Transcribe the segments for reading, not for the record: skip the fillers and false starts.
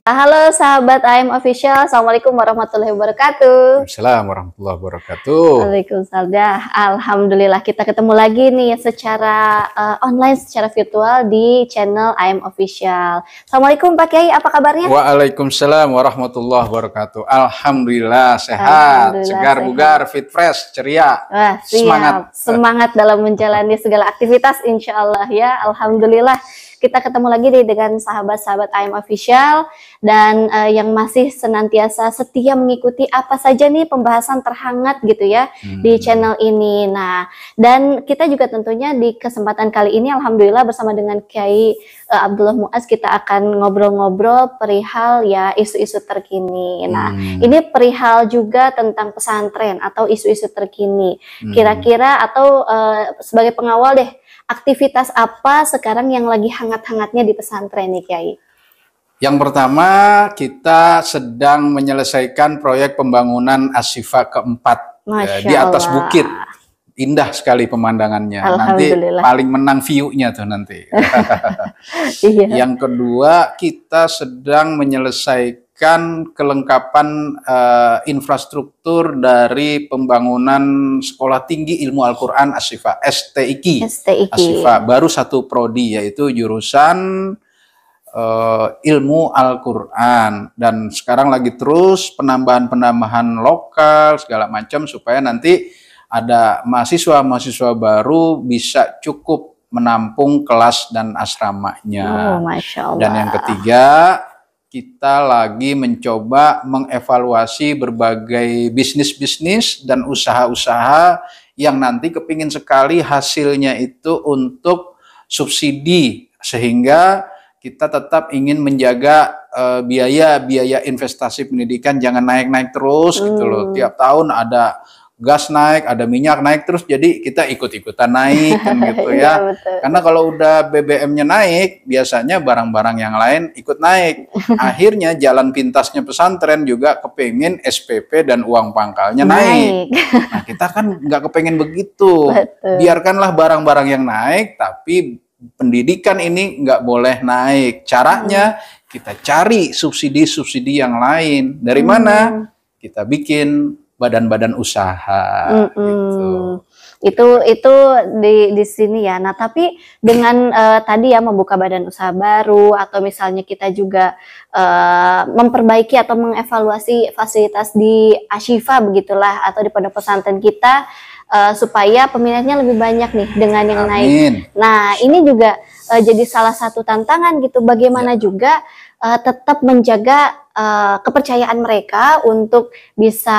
Halo sahabat AM Official, Assalamualaikum warahmatullahi wabarakatuh. Assalamualaikum warahmatullahi wabarakatuh. Waalaikumsalam. Alhamdulillah kita ketemu lagi nih secara online, secara virtual di channel AM Official. Assalamualaikum Pak Kiai, apa kabarnya? Waalaikumsalam warahmatullahi wabarakatuh. Alhamdulillah sehat, Alhamdulillah, segar sehat. bugar, fit fresh, ceria. Wah, Semangat dalam menjalani segala aktivitas, insya Allah ya. Alhamdulillah kita ketemu lagi nih dengan sahabat-sahabat AM Official dan yang masih senantiasa setia mengikuti apa saja nih pembahasan terhangat gitu ya di channel ini. Nah, dan kita juga tentunya di kesempatan kali ini alhamdulillah bersama dengan Kiai Abdullah Muaz kita akan ngobrol-ngobrol perihal ya isu-isu terkini. Nah, ini perihal juga tentang pesantren atau isu-isu terkini. Kira-kira atau sebagai pengawal deh, aktivitas apa sekarang yang lagi hangat-hangatnya di pesantren nih Kiai? Yang pertama, kita sedang menyelesaikan proyek pembangunan Ashifa keempat di atas bukit. Indah sekali pemandangannya. Nanti paling menang view-nya tuh nanti. Yang kedua, kita sedang menyelesaikan kelengkapan infrastruktur dari pembangunan Sekolah Tinggi Ilmu Al-Quran Ashifa, STIQ. Ashifa baru satu prodi, yaitu jurusan ilmu Al-Quran, dan sekarang lagi terus penambahan lokal segala macam supaya nanti ada mahasiswa baru bisa cukup menampung kelas dan asramanya. Masya Allah. Dan yang ketiga, kita lagi mencoba mengevaluasi berbagai bisnis dan usaha-usaha yang nanti kepingin sekali hasilnya itu untuk subsidi, sehingga kita tetap ingin menjaga biaya investasi pendidikan jangan naik-naik terus gitu loh. Tiap tahun ada gas naik, ada minyak naik terus, jadi kita ikut-ikutan naik kan gitu ya. Karena kalau udah BBM-nya naik, biasanya barang-barang yang lain ikut naik. Akhirnya jalan pintasnya pesantren juga kepingin SPP dan uang pangkalnya naik. Nah, kita kan nggak kepingin begitu. Biarkanlah barang-barang yang naik, tapi pendidikan ini nggak boleh naik. Caranya kita cari subsidi yang lain. Dari mana? Kita bikin badan-badan usaha. Gitu. Itu di sini ya. Nah, tapi dengan tadi ya membuka badan usaha baru atau misalnya kita juga memperbaiki atau mengevaluasi fasilitas di Ashifa begitulah atau di pondok pesantren kita supaya peminatnya lebih banyak nih dengan yang naik. Nah, ini juga jadi salah satu tantangan gitu. Bagaimana juga tetap menjaga kepercayaan mereka untuk bisa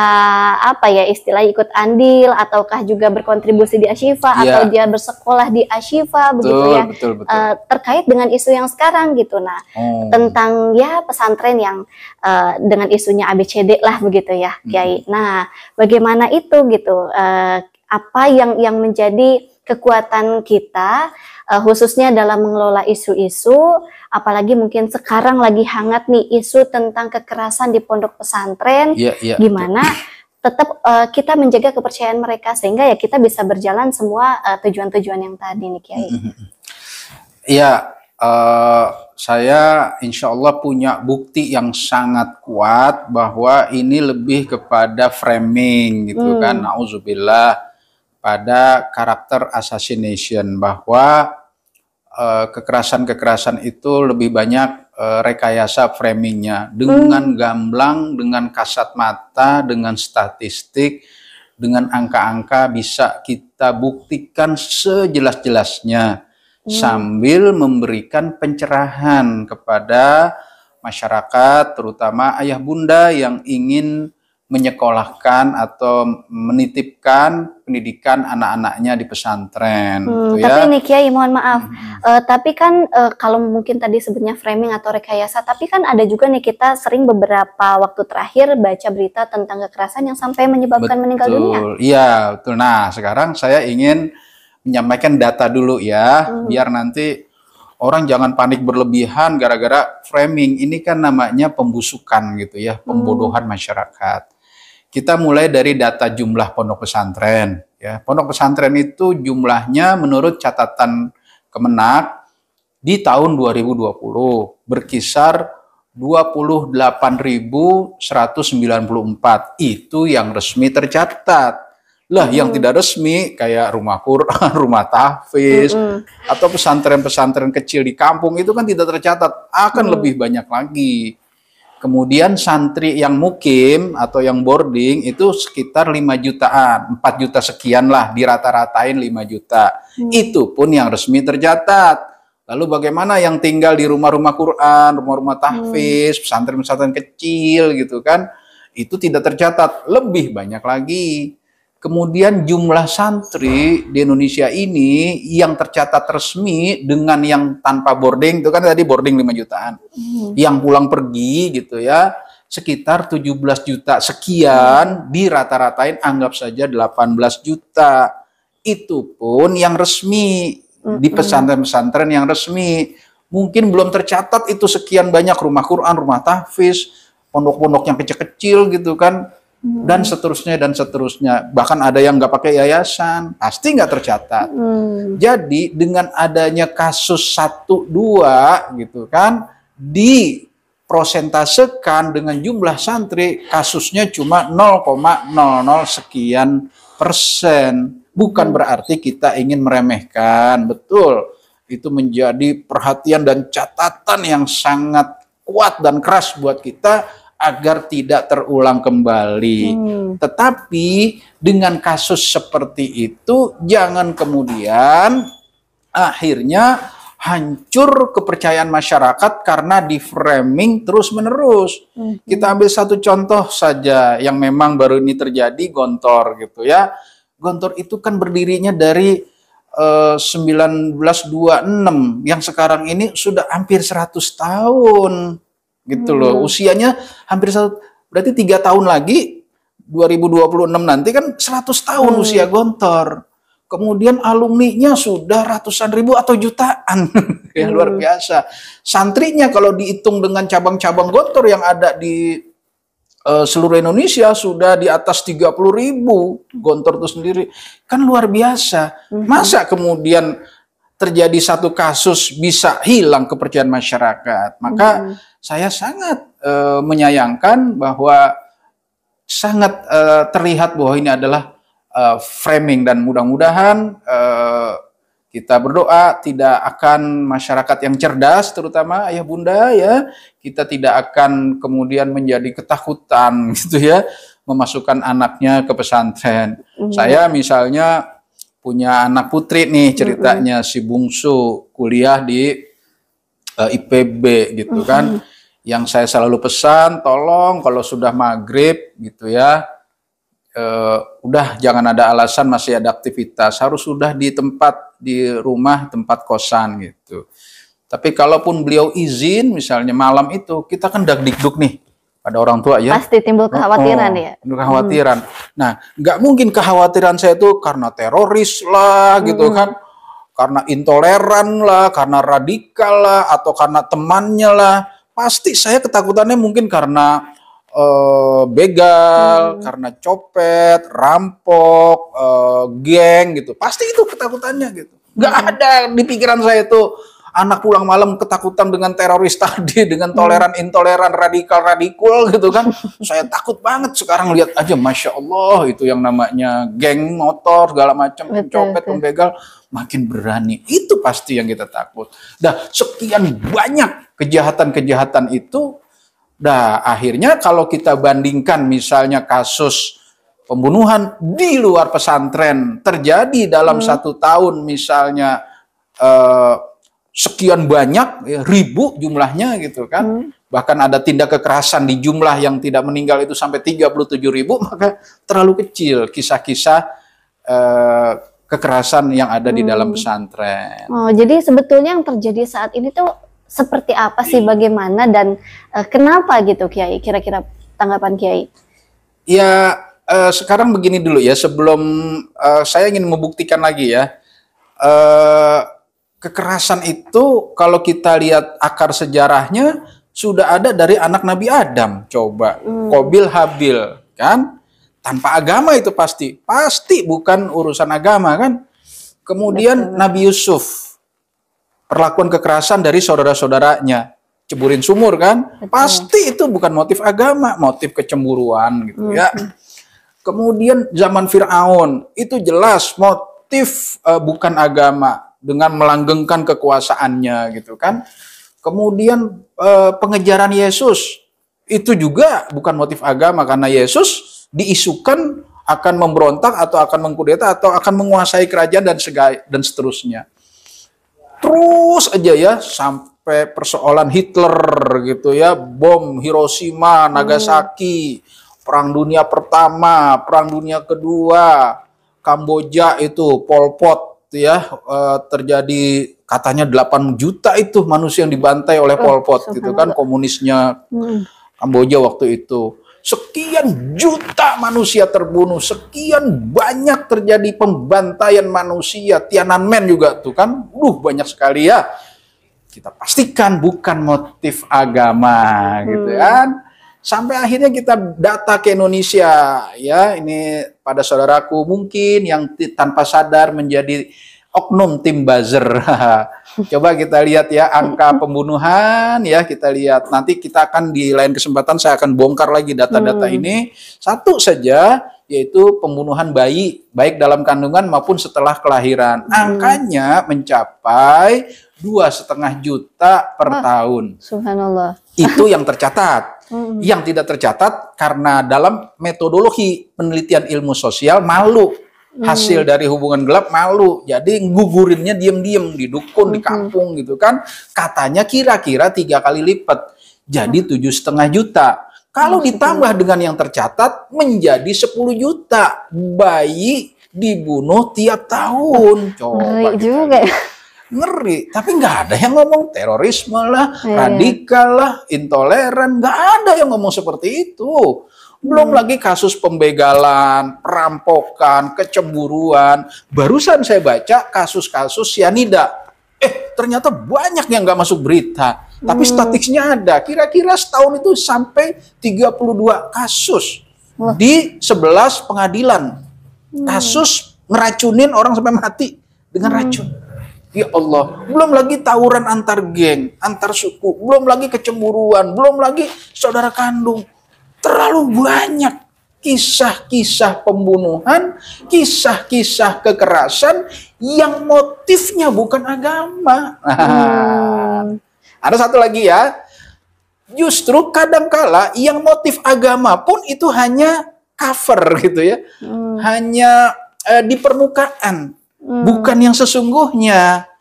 apa ya istilah ikut andil ataukah juga berkontribusi di Ashifa atau dia bersekolah di Ashifa begitu ya. Betul. Terkait dengan isu yang sekarang gitu. Nah, tentang ya pesantren yang dengan isunya ABCD lah begitu ya, Kiai. Nah, bagaimana itu gitu? Apa yang menjadi kekuatan kita khususnya dalam mengelola isu-isu, apalagi mungkin sekarang lagi hangat nih isu tentang kekerasan di pondok pesantren, gimana tetap kita menjaga kepercayaan mereka sehingga ya kita bisa berjalan semua tujuan-tujuan yang tadi nih Kiai. Iya, saya insya Allah punya bukti yang sangat kuat bahwa ini lebih kepada framing gitu kan, na'udzubillah, pada karakter assassination, bahwa kekerasan itu lebih banyak rekayasa framingnya dengan gamblang, dengan kasat mata, dengan statistik, dengan angka-angka bisa kita buktikan sejelas-jelasnya sambil memberikan pencerahan kepada masyarakat, terutama ayah bunda yang ingin menyekolahkan atau menitipkan pendidikan anak-anaknya di pesantren. Tapi nih Kiai, mohon maaf, tapi kan kalau mungkin tadi sebutnya framing atau rekayasa, tapi kan ada juga nih kita sering beberapa waktu terakhir baca berita tentang kekerasan yang sampai menyebabkan meninggal dunia. Iya, betul. Nah, sekarang saya ingin menyampaikan data dulu ya, biar nanti orang jangan panik berlebihan gara-gara framing. Ini kan namanya pembusukan gitu ya, pembodohan masyarakat. Kita mulai dari data jumlah pondok pesantren. Ya, pondok pesantren itu jumlahnya menurut catatan Kemenak di tahun 2020 berkisar 28.194. Itu yang resmi tercatat. Lah, yang tidak resmi kayak rumah Quran, rumah tahfiz, atau pesantren-pesantren kecil di kampung itu kan tidak tercatat, akan lebih banyak lagi. Kemudian santri yang mukim atau yang boarding itu sekitar 5 jutaan, 4 juta sekian lah, dirata-ratain 5 juta. Itu pun yang resmi tercatat. Lalu bagaimana yang tinggal di rumah-rumah Quran, rumah-rumah tahfiz, pesantren-pesantren kecil gitu kan, itu tidak tercatat, lebih banyak lagi. Kemudian jumlah santri di Indonesia ini yang tercatat resmi dengan yang tanpa boarding, itu kan tadi boarding 5 jutaan. Yang pulang pergi gitu ya, sekitar 17 juta sekian, dirata-ratain anggap saja 18 juta. Itu pun yang resmi, di pesantren-pesantren yang resmi. Mungkin belum tercatat itu sekian banyak rumah Quran, rumah tahfiz, pondok-pondok yang kecil-kecil gitu kan. Dan seterusnya dan seterusnya, bahkan ada yang nggak pakai yayasan, pasti nggak tercatat. Jadi dengan adanya kasus 1-2 gitu kan, diprosentasekan dengan jumlah santri, kasusnya cuma 0,00 sekian persen. Bukan berarti kita ingin meremehkan, betul. Itu menjadi perhatian dan catatan yang sangat kuat dan keras buat kita agar tidak terulang kembali. Tetapi dengan kasus seperti itu, jangan kemudian akhirnya hancur kepercayaan masyarakat karena di framing terus-menerus. Kita ambil satu contoh saja yang memang baru ini terjadi, Gontor gitu ya. Gontor itu kan berdirinya dari 1926, yang sekarang ini sudah hampir 100 tahun. Gitu loh, usianya hampir berarti 3 tahun lagi 2026 nanti kan 100 tahun usia Gontor. Kemudian alumninya sudah ratusan ribu atau jutaan. Ya luar biasa. Santrinya kalau dihitung dengan cabang-cabang Gontor yang ada di seluruh Indonesia sudah di atas 30.000 Gontor itu sendiri. Kan luar biasa. Masa kemudian terjadi satu kasus bisa hilang kepercayaan masyarakat? Maka saya sangat menyayangkan bahwa sangat terlihat bahwa ini adalah framing, dan mudah-mudahan kita berdoa tidak akan masyarakat yang cerdas, terutama ayah bunda ya, kita tidak akan kemudian menjadi ketakutan gitu ya, memasukkan anaknya ke pesantren. Saya misalnya punya anak putri nih ceritanya, si bungsu kuliah di IPB gitu kan. Yang saya selalu pesan, tolong kalau sudah maghrib gitu ya, udah jangan ada alasan masih ada aktivitas, harus sudah di tempat, di rumah, tempat kosan gitu. Tapi kalaupun beliau izin, misalnya malam itu, kita kan dagdikduk nih pada orang tua ya. Pasti timbul kekhawatiran ya. Kekhawatiran. Nah, nggak mungkin kekhawatiran saya itu karena teroris lah gitu kan, karena intoleran lah, karena radikal lah, atau karena temannya lah. Pasti saya ketakutannya mungkin karena begal, karena copet, rampok, geng gitu. Pasti itu ketakutannya gitu. Nggak ada di pikiran saya itu anak pulang malam ketakutan dengan teroris tadi, dengan toleran-intoleran, radikal-radikal gitu kan. Saya takut banget sekarang lihat aja, Masya Allah, itu yang namanya geng motor, segala macam, copet, pembegal, makin berani. Itu pasti yang kita takut. Dah, sekian banyak kejahatan-kejahatan itu, dah akhirnya kalau kita bandingkan misalnya kasus pembunuhan di luar pesantren terjadi dalam 1 tahun misalnya sekian banyak, ya, ribu jumlahnya gitu kan. Bahkan ada tindak kekerasan di jumlah yang tidak meninggal itu sampai 37.000, maka terlalu kecil kisah-kisah kekerasan yang ada di dalam pesantren. Oh, jadi sebetulnya yang terjadi saat ini tuh seperti apa sih, bagaimana, dan kenapa gitu Kiai? Kira-kira tanggapan Kiai? Ya, sekarang begini dulu ya, sebelum saya ingin membuktikan lagi ya. Kekerasan itu kalau kita lihat akar sejarahnya sudah ada dari anak Nabi Adam, coba. Qabil Habil, kan? Tanpa agama itu pasti bukan urusan agama kan. Kemudian Nabi Yusuf, perlakuan kekerasan dari saudara-saudaranya. ceburin sumur kan? Betul. Pasti itu bukan motif agama, motif kecemburuan gitu ya. Kemudian zaman Fir'aun, itu jelas motif bukan agama dengan melanggengkan kekuasaannya gitu kan. Kemudian pengejaran Yesus, itu juga bukan motif agama karena Yesus diisukan akan memberontak atau akan mengkudeta atau akan menguasai kerajaan dan seterusnya. Terus aja ya sampai persoalan Hitler gitu ya, bom Hiroshima, Nagasaki, Perang Dunia Pertama, Perang Dunia Kedua, Kamboja itu Pol Pot ya, terjadi katanya 8 juta itu manusia yang dibantai oleh Pol Pot gitu kan, komunisnya Kamboja waktu itu. Sekian juta manusia terbunuh, sekian banyak terjadi pembantaian manusia, Tiananmen juga tuh kan, banyak sekali ya. Kita pastikan bukan motif agama gitu kan. Sampai akhirnya kita data ke Indonesia ya, ini pada saudaraku mungkin yang tanpa sadar menjadi oknum tim buzzer. Coba kita lihat ya angka pembunuhan ya, kita lihat nanti kita akan di lain kesempatan saya akan bongkar lagi data-data ini. Satu saja yaitu pembunuhan bayi baik dalam kandungan maupun setelah kelahiran. Angkanya mencapai 2,5 juta per tahun. Subhanallah. Itu yang tercatat. Yang tidak tercatat karena dalam metodologi penelitian ilmu sosial malu. Hasil dari hubungan gelap malu, jadi gugurinnya diam-diam di dukun, di kampung gitu kan. Katanya kira-kira 3 kali lipat, jadi 7,5 juta. Kalau ditambah dengan yang tercatat menjadi 10 juta bayi dibunuh tiap tahun. Coba juga ya. Ngeri, tapi nggak ada yang ngomong terorisme lah, radikal lah, intoleran, nggak ada yang ngomong seperti itu. Belum lagi kasus pembegalan, perampokan, kecemburuan. Barusan saya baca kasus-kasus sianida. Ternyata banyak yang nggak masuk berita. Tapi statistiknya ada. Kira-kira setahun itu sampai 32 kasus. Di 11 pengadilan. Kasus ngeracunin orang sampai mati dengan racun. Ya Allah. Belum lagi tawuran antar geng, antar suku. Belum lagi kecemburuan. Belum lagi saudara kandung. Terlalu banyak kisah-kisah pembunuhan, kisah-kisah kekerasan yang motifnya bukan agama. Ada satu lagi ya, justru kadangkala yang motif agama pun itu hanya cover gitu ya, hanya di permukaan, bukan yang sesungguhnya.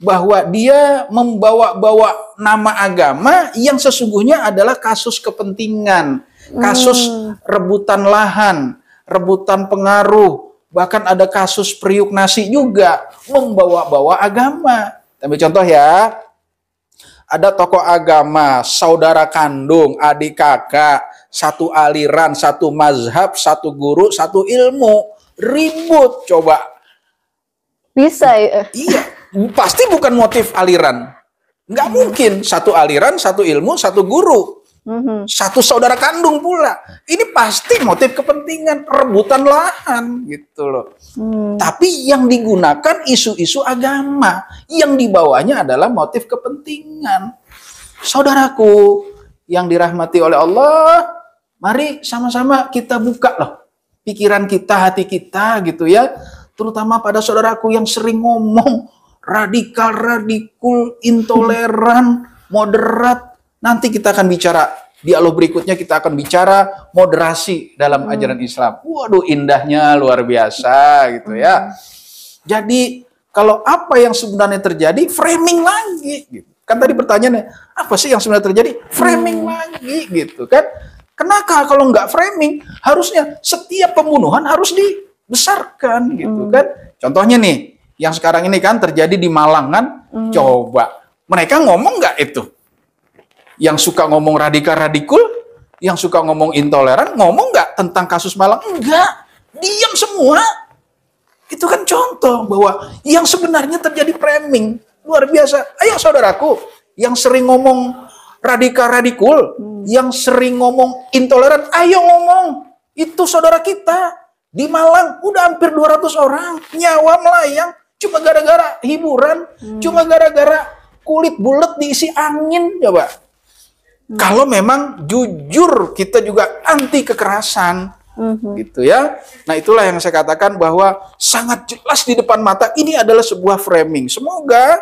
Bahwa dia membawa-bawa nama agama yang sesungguhnya adalah kasus kepentingan, kasus rebutan lahan, rebutan pengaruh, bahkan ada kasus periuk nasi juga membawa-bawa agama. Ambil contoh ya, ada tokoh agama, saudara kandung, adik kakak, satu aliran, satu mazhab, satu guru, satu ilmu, ribut coba. Bisa ya? Iya, pasti bukan motif aliran. Nggak mungkin satu aliran, satu ilmu, satu guru. Satu saudara kandung pula. Ini pasti motif kepentingan, rebutan lahan gitu loh. Tapi yang digunakan isu-isu agama, yang dibawanya adalah motif kepentingan. Saudaraku yang dirahmati oleh Allah, mari sama-sama kita buka loh pikiran kita, hati kita gitu ya. Terutama pada saudaraku yang sering ngomong radikal, radikul, intoleran, moderat. Nanti kita akan bicara, dialog berikutnya kita akan bicara moderasi dalam ajaran Islam. Waduh, indahnya luar biasa gitu ya. Jadi, kalau apa yang sebenarnya terjadi, framing lagi. Gitu. Kan tadi pertanyaannya, apa sih yang sebenarnya terjadi? Framing lagi gitu kan. Kenapa kalau nggak framing, harusnya setiap pembunuhan harus dibesarkan gitu kan. Contohnya nih, yang sekarang ini kan terjadi di Malang kan, coba mereka ngomong nggak itu? Yang suka ngomong radikal-radikul, yang suka ngomong intoleran, ngomong nggak tentang kasus Malang? Enggak, diam semua. Itu kan contoh bahwa yang sebenarnya terjadi framing luar biasa. Ayo saudaraku, yang sering ngomong radikal-radikul, yang sering ngomong intoleran, ayo ngomong. Itu saudara kita di Malang udah hampir 200 orang nyawa melayang. Cuma gara-gara hiburan, cuma gara-gara kulit bulat diisi angin, coba. Kalau memang jujur kita juga anti kekerasan, gitu ya. Nah itulah yang saya katakan bahwa sangat jelas di depan mata ini adalah sebuah framing. Semoga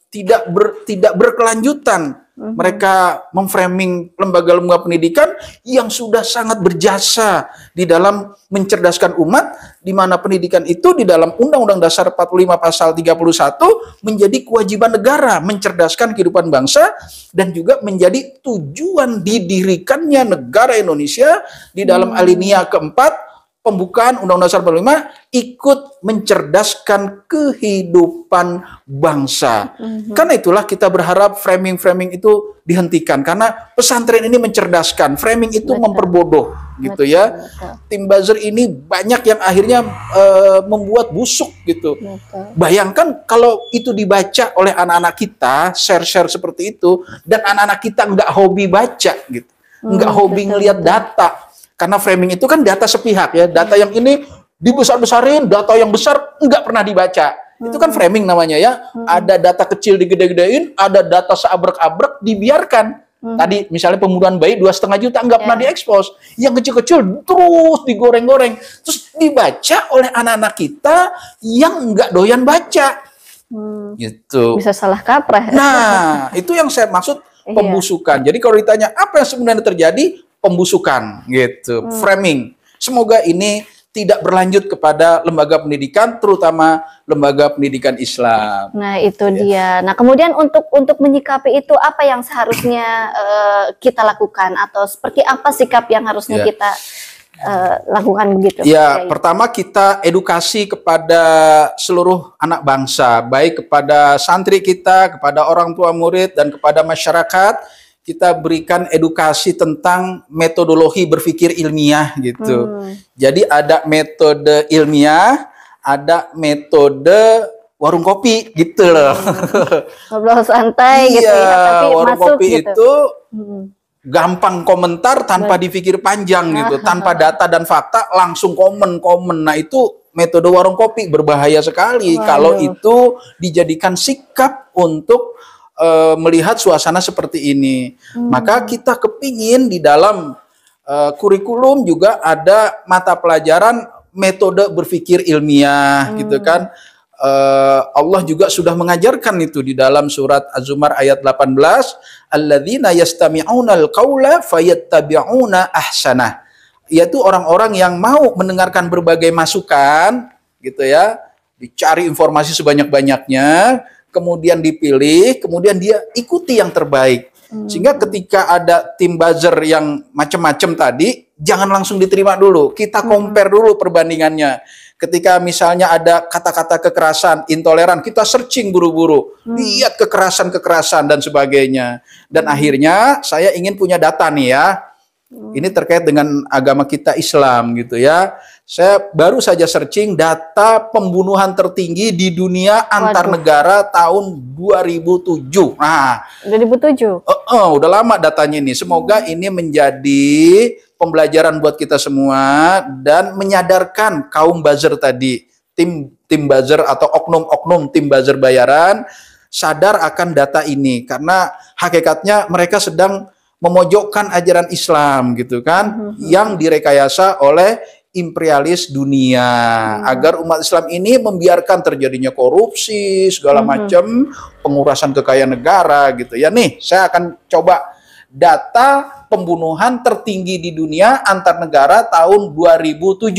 tidak berkelanjutan. Mereka memframing lembaga-lembaga pendidikan yang sudah sangat berjasa di dalam mencerdaskan umat, di mana pendidikan itu di dalam Undang-Undang Dasar 45 pasal 31 menjadi kewajiban negara mencerdaskan kehidupan bangsa dan juga menjadi tujuan didirikannya negara Indonesia di dalam alinea keempat pembukaan Undang-Undang Dasar 45 ikut mencerdaskan kehidupan bangsa. Karena itulah kita berharap framing-framing itu dihentikan karena pesantren ini mencerdaskan, framing itu memperbodoh gitu ya. Tim buzzer ini banyak yang akhirnya membuat busuk gitu. Bayangkan kalau itu dibaca oleh anak-anak kita, share-share seperti itu dan anak-anak kita nggak hobi baca gitu. Nggak hobi ngelihat data. Karena framing itu kan data sepihak ya, data yang ini dibesar-besarin, data yang besar nggak pernah dibaca. Itu kan framing namanya ya. Ada data kecil digede-gedein, ada data seabrek-abrek dibiarkan. Tadi misalnya pembunuhan bayi 2,5 juta nggak pernah diekspos. Yang kecil-kecil terus digoreng-goreng. Terus dibaca oleh anak-anak kita yang nggak doyan baca. Gitu. Bisa salah kaprah. Nah, itu yang saya maksud pembusukan. Jadi kalau ditanya apa yang sebenarnya terjadi, pembusukan gitu, framing. Semoga ini tidak berlanjut kepada lembaga pendidikan, terutama lembaga pendidikan Islam. Nah, itu dia. Nah, kemudian untuk menyikapi itu apa yang seharusnya kita lakukan atau seperti apa sikap yang harusnya kita lakukan begitu? Ya, pertama kita edukasi kepada seluruh anak bangsa, baik kepada santri kita, kepada orang tua murid dan kepada masyarakat. Kita berikan edukasi tentang metodologi berpikir ilmiah gitu. Jadi ada metode ilmiah, ada metode warung kopi gitu loh. Ngobrol santai gitu ya, tapi warung masuk kopi gitu. itu gampang komentar tanpa dipikir panjang gitu, tanpa data dan fakta langsung komen. Nah itu metode warung kopi berbahaya sekali kalau itu dijadikan sikap untuk melihat suasana seperti ini. Maka kita kepingin di dalam kurikulum juga ada mata pelajaran metode berpikir ilmiah gitu kan. Allah juga sudah mengajarkan itu di dalam surat Az-Zumar ayat 18, alladzina yastami'unal qaula fayattabi'una ahsanah. Yaitu orang-orang yang mau mendengarkan berbagai masukan gitu ya, dicari informasi sebanyak-banyaknya, kemudian dipilih, kemudian dia ikuti yang terbaik. Sehingga ketika ada tim buzzer yang macam-macam tadi, jangan langsung diterima dulu. Kita compare dulu perbandingannya. Ketika misalnya ada kata-kata kekerasan, intoleran, kita searching buru-buru. Lihat kekerasan-kekerasan dan sebagainya. Dan akhirnya saya ingin punya data nih ya. Ini terkait dengan agama kita Islam gitu ya. Saya baru saja searching data pembunuhan tertinggi di dunia antar negara tahun 2007. Nah, 2007. Udah lama datanya ini. Semoga ini menjadi pembelajaran buat kita semua dan menyadarkan kaum buzzer tadi, tim buzzer atau oknum-oknum tim buzzer bayaran sadar akan data ini karena hakikatnya mereka sedang memojokkan ajaran Islam gitu kan, yang direkayasa oleh imperialis dunia agar umat Islam ini membiarkan terjadinya korupsi segala macam, pengurasan kekayaan negara gitu ya. Nih saya akan coba data pembunuhan tertinggi di dunia antar negara tahun 2007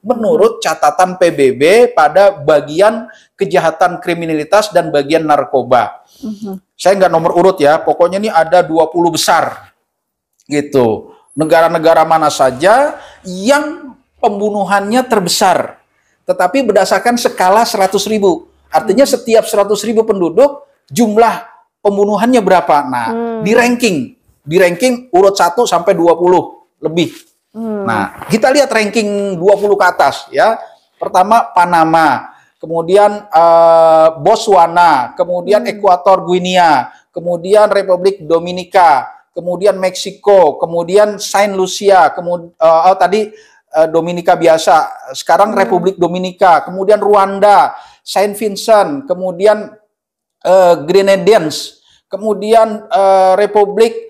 menurut catatan PBB pada bagian kejahatan kriminalitas dan bagian narkoba. Saya nggak nomor urut ya, pokoknya ini ada 20 besar gitu. Negara-negara mana saja yang pembunuhannya terbesar, tetapi berdasarkan skala 100.000. Artinya setiap 100.000 penduduk jumlah pembunuhannya berapa. Nah, di ranking urut 1 sampai 20 lebih. Nah, kita lihat ranking 20 ke atas ya. Pertama Panama, kemudian Botswana, kemudian Ekuator Guinea, kemudian Republik Dominika, kemudian Meksiko, kemudian Saint Lucia, kemudian Dominika biasa, sekarang Republik Dominika, kemudian Rwanda, Saint Vincent, kemudian Grenadines, kemudian Republik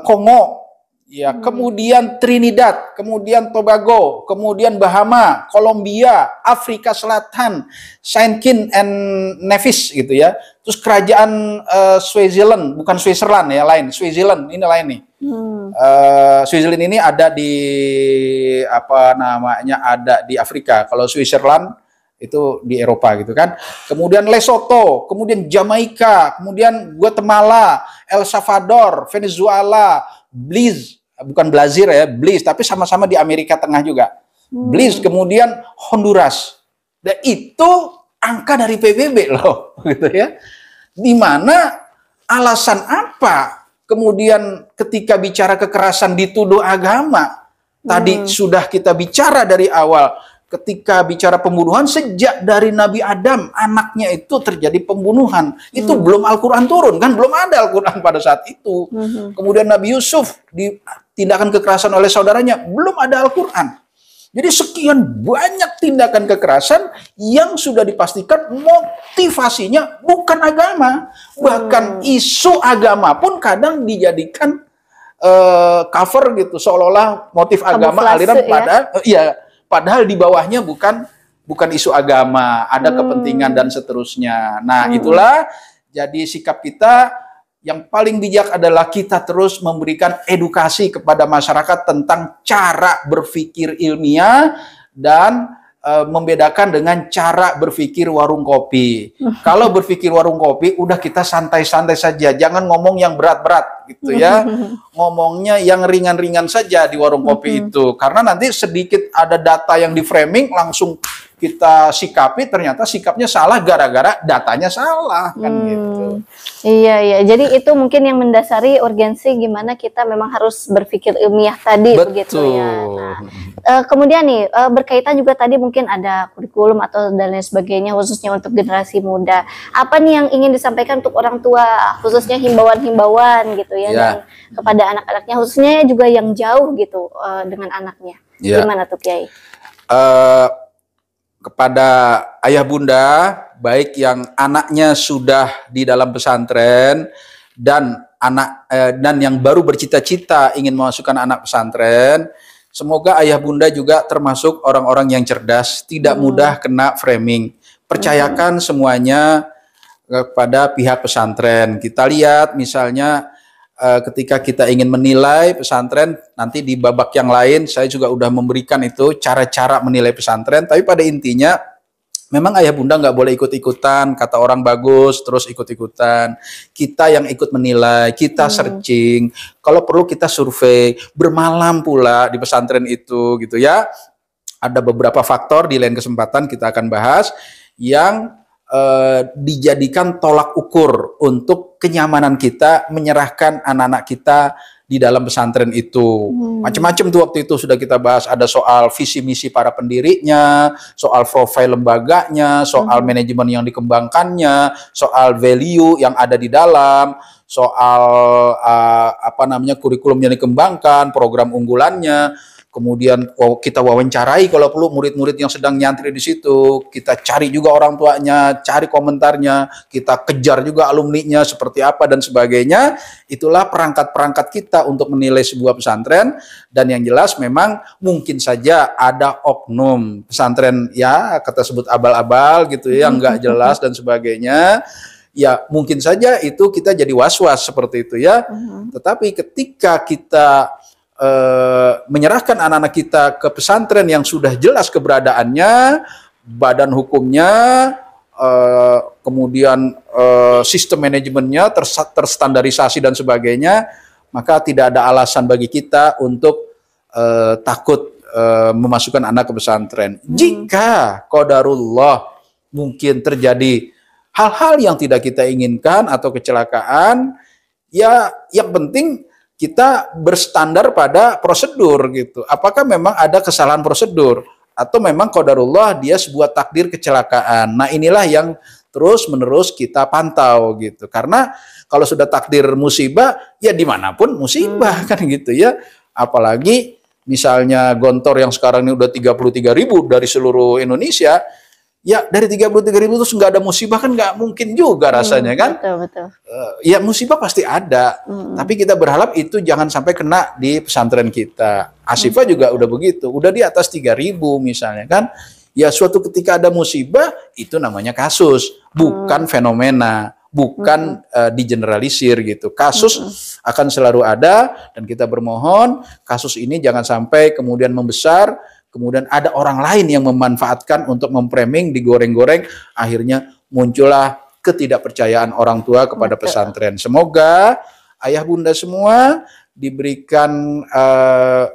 Kongo, ya, kemudian Trinidad, kemudian Tobago, kemudian Bahama, Kolombia, Afrika Selatan, Saint Kitts and Nevis gitu ya. Terus kerajaan Switzerland, bukan Switzerland ya, lain. Switzerland ini lain nih. Switzerland ini ada di apa namanya, ada di Afrika. Kalau Switzerland itu di Eropa gitu kan. Kemudian Lesotho, kemudian Jamaika, kemudian Guatemala, El Salvador, Venezuela, Belize, bukan Brazil ya, Belize, tapi sama-sama di Amerika Tengah juga. Belize, kemudian Honduras. Dan itu angka dari PBB loh, gitu ya. Di mana alasan apa kemudian ketika bicara kekerasan dituduh agama? Tadi sudah kita bicara dari awal. Ketika bicara pembunuhan, sejak dari Nabi Adam, anaknya itu terjadi pembunuhan. Itu belum Al-Quran turun, kan? Belum ada Al-Quran pada saat itu. Kemudian Nabi Yusuf, tindakan kekerasan oleh saudaranya, belum ada Al-Quran. Jadi sekian banyak tindakan kekerasan yang sudah dipastikan motivasinya bukan agama. Bahkan isu agama pun kadang dijadikan cover gitu, seolah-olah motif agama aliran, padahal padahal di bawahnya bukan isu agama, ada kepentingan dan seterusnya. Nah, itulah jadi sikap kita yang paling bijak adalah kita terus memberikan edukasi kepada masyarakat tentang cara berpikir ilmiah dan membedakan dengan cara berpikir warung kopi. Kalau berpikir warung kopi, udah kita santai-santai saja, jangan ngomong yang berat-berat gitu ya. Ngomongnya yang ringan-ringan saja di warung kopi itu. Karena nanti sedikit ada data yang di framing, langsung kita sikapi, ternyata sikapnya salah gara-gara datanya salah kan gitu. Iya. Jadi itu mungkin yang mendasari urgensi gimana kita memang harus berpikir ilmiah tadi. Betul. Begitu ya. Nah, kemudian nih berkaitan juga tadi mungkin ada kurikulum atau dan lain sebagainya khususnya untuk generasi muda. Apa nih yang ingin disampaikan untuk orang tua, khususnya himbauan-himbauan gitu ya, dan kepada anak-anaknya, khususnya juga yang jauh gitu dengan anaknya. Gimana tuh Kiai? Kepada ayah bunda, baik yang anaknya sudah di dalam pesantren dan yang baru bercita-cita ingin memasukkan anak pesantren, semoga ayah bunda juga termasuk orang-orang yang cerdas, tidak mudah kena framing. Percayakan semuanya kepada pihak pesantren. Kita lihat misalnya ketika kita ingin menilai pesantren, nanti di babak yang lain saya juga udah memberikan itu cara-cara menilai pesantren, tapi pada intinya memang ayah bunda nggak boleh ikut-ikutan, kata orang bagus terus ikut-ikutan. Kita yang ikut menilai, kita searching, kalau perlu kita survei, bermalam pula di pesantren itu gitu ya. Ada beberapa faktor di lain kesempatan kita akan bahas yang dijadikan tolak ukur untuk kenyamanan kita menyerahkan anak-anak kita di dalam pesantren itu. Macam-macam tuh waktu itu sudah kita bahas, ada soal visi misi para pendirinya, soal profil lembaganya, soal manajemen yang dikembangkannya, soal value yang ada di dalam, soal kurikulum yang dikembangkan, program unggulannya. Kemudian kita wawancarai kalau perlu murid-murid yang sedang nyantri di situ. Kita cari juga orang tuanya, cari komentarnya, kita kejar juga alumninya seperti apa dan sebagainya. Itulah perangkat-perangkat kita untuk menilai sebuah pesantren. Dan yang jelas memang mungkin saja ada oknum pesantren ya, kata sebut abal-abal gitu ya, yang nggak jelas dan sebagainya. Ya mungkin saja itu kita jadi was-was seperti itu ya. Tetapi ketika kita menyerahkan anak-anak kita ke pesantren yang sudah jelas keberadaannya, badan hukumnya, kemudian sistem manajemennya terstandarisasi dan sebagainya, maka tidak ada alasan bagi kita untuk takut memasukkan anak ke pesantren. Jika qadarullah mungkin terjadi hal-hal yang tidak kita inginkan atau kecelakaan, ya yang penting kita berstandar pada prosedur gitu. Apakah memang ada kesalahan prosedur atau memang qadarullah dia sebuah takdir kecelakaan. Nah, inilah yang terus-menerus kita pantau gitu. Karena kalau sudah takdir musibah, ya dimanapun musibah kan gitu ya. Apalagi misalnya Gontor yang sekarang ini udah 33.000 dari seluruh Indonesia, Ya dari 33.000 terus nggak ada musibah kan nggak mungkin juga rasanya kan. Betul. Ya musibah pasti ada. Tapi kita berharap itu jangan sampai kena di pesantren kita. Asifah juga udah begitu. Udah di atas 3.000 misalnya kan. Ya suatu ketika ada musibah itu namanya kasus. Bukan fenomena. Bukan digeneralisir gitu. Kasus akan selalu ada dan kita bermohon kasus ini jangan sampai kemudian membesar. Kemudian ada orang lain yang memanfaatkan untuk memframing, digoreng-goreng, akhirnya muncullah ketidakpercayaan orang tua kepada pesantren. Semoga ayah bunda semua diberikan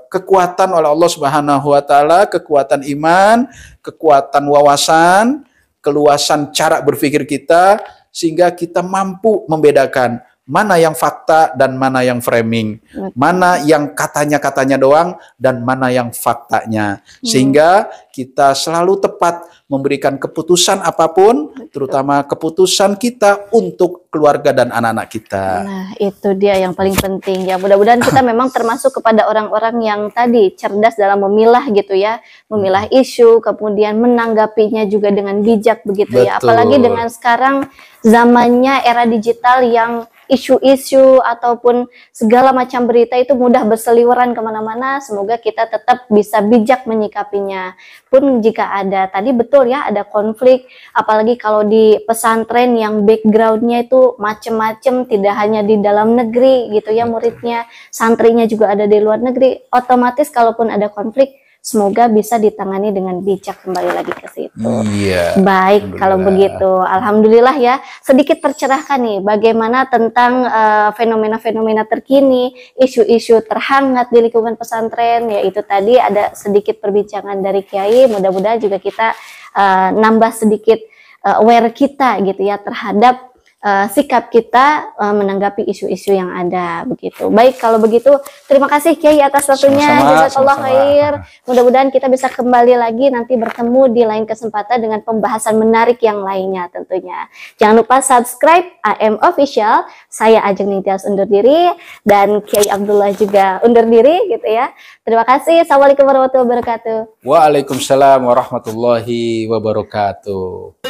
kekuatan oleh Allah Subhanahu wa taala, kekuatan iman, kekuatan wawasan, keluasan cara berpikir kita sehingga kita mampu membedakan mana yang fakta dan mana yang framing, mana yang katanya-katanya doang dan mana yang faktanya. Sehingga kita selalu tepat memberikan keputusan apapun, terutama keputusan kita untuk keluarga dan anak-anak kita. Nah, itu dia yang paling penting ya. Mudah-mudahan kita memang termasuk kepada orang-orang yang tadi cerdas dalam memilah gitu ya, memilah isu, kemudian menanggapinya juga dengan bijak begitu ya. Apalagi dengan sekarang zamannya era digital yang isu-isu ataupun segala macam berita itu mudah berseliweran kemana-mana. Semoga kita tetap bisa bijak menyikapinya. Pun jika ada, tadi betul ya, ada konflik, apalagi kalau di pesantren yang backgroundnya itu macem-macem, tidak hanya di dalam negeri gitu ya muridnya, santrinya juga ada di luar negeri. Otomatis kalaupun ada konflik, semoga bisa ditangani dengan bijak, kembali lagi ke situ. Iya. Baik, kalau begitu. Alhamdulillah ya, sedikit tercerahkan nih bagaimana tentang fenomena-fenomena terkini, isu-isu terhangat di lingkungan pesantren, yaitu tadi ada sedikit perbincangan dari Kiai, mudah-mudahan juga kita nambah sedikit aware kita gitu ya terhadap sikap kita menanggapi isu-isu yang ada begitu. Baik, kalau begitu terima kasih Kiai atas waktunya. Jazakallah khair. Mudah-mudahan kita bisa kembali lagi nanti bertemu di lain kesempatan dengan pembahasan menarik yang lainnya tentunya. Jangan lupa subscribe AM Official. Saya Ajeng Ningtyas undur diri dan Kiai Abdullah juga undur diri gitu ya. Terima kasih. Assalamualaikum warahmatullahi wabarakatuh. Waalaikumsalam warahmatullahi wabarakatuh.